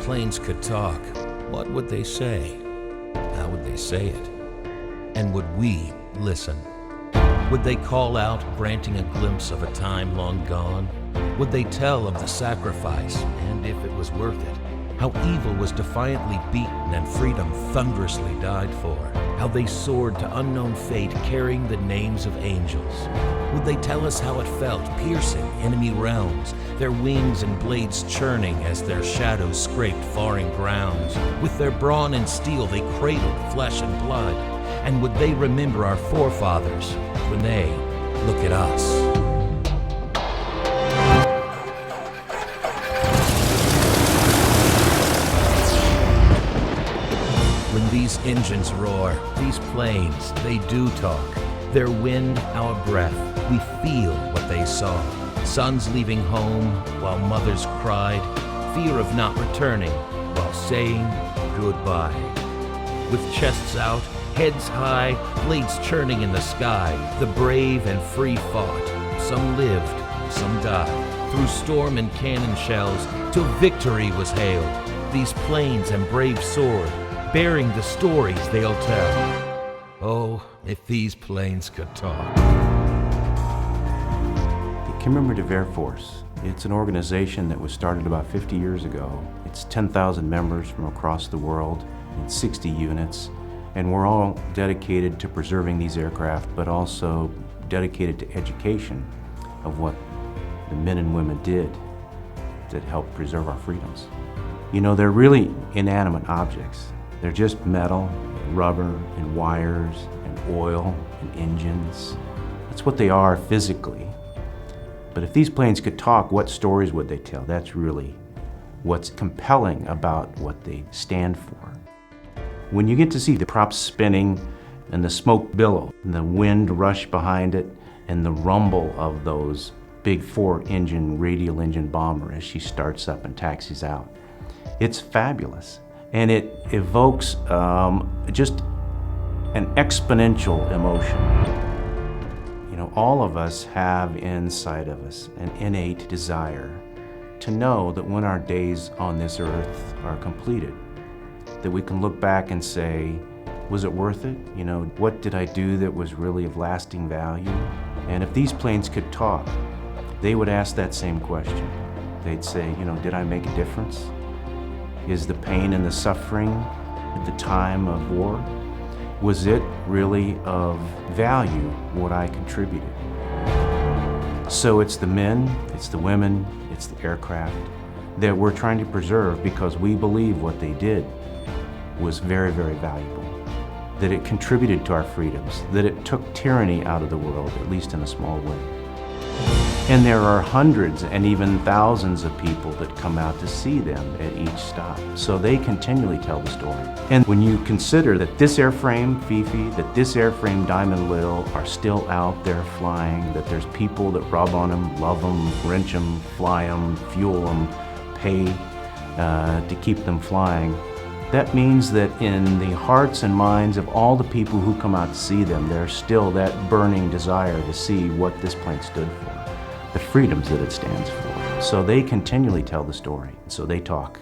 planes could talk, what would they say? How would they say it? And would we listen? Would they call out, granting a glimpse of a time long gone? Would they tell of the sacrifice, and if it was worth it? How evil was defiantly beaten and freedom thunderously died for? How they soared to unknown fate carrying the names of angels? Would they tell us how it felt, piercing enemy realms, their wings and blades churning as their shadows scraped foreign grounds? With their brawn and steel they cradled flesh and blood. And would they remember our forefathers when they look at us? When these engines roar, these planes, they do talk. Their wind, our breath, we feel what they saw. Sons leaving home while mothers cried, fear of not returning while saying goodbye. With chests out, heads high, blades churning in the sky, the brave and free fought. Some lived, some died, through storm and cannon shells, till victory was hailed. These planes and brave soared, bearing the stories they'll tell. Oh, if these planes could talk. The Commemorative Air Force, it's an organization that was started about 50 years ago. It's 10,000 members from across the world in 60 units, and we're all dedicated to preserving these aircraft, but also dedicated to education of what the men and women did that helped preserve our freedoms. You know, they're really inanimate objects. They're just metal, rubber, and wires, and oil, and engines. That's what they are physically. But if these planes could talk, what stories would they tell? That's really what's compelling about what they stand for. When you get to see the props spinning, and the smoke billow, and the wind rush behind it, and the rumble of those big 4-engine radial engine bomber as she starts up and taxis out, it's fabulous. And it evokes just an exponential emotion. You know, all of us have inside of us an innate desire to know that when our days on this earth are completed, that we can look back and say, was it worth it? You know, what did I do that was really of lasting value? And if these planes could talk, they would ask that same question. They'd say, you know, did I make a difference? Is the pain and the suffering at the time of war, was it really of value what I contributed? So it's the men, it's the women, it's the aircraft that we're trying to preserve because we believe what they did was very, very valuable, that it contributed to our freedoms, that it took tyranny out of the world, at least in a small way. And there are hundreds and even thousands of people that come out to see them at each stop. So they continually tell the story. And when you consider that this airframe, Fifi, that this airframe, Diamond Lil, are still out there flying, that there's people that rub on them, love them, wrench them, fly them, fuel them, pay to keep them flying, that means that in the hearts and minds of all the people who come out to see them, there's still that burning desire to see what this plane stood for, the freedoms that it stands for. So they continually tell the story, so they talk.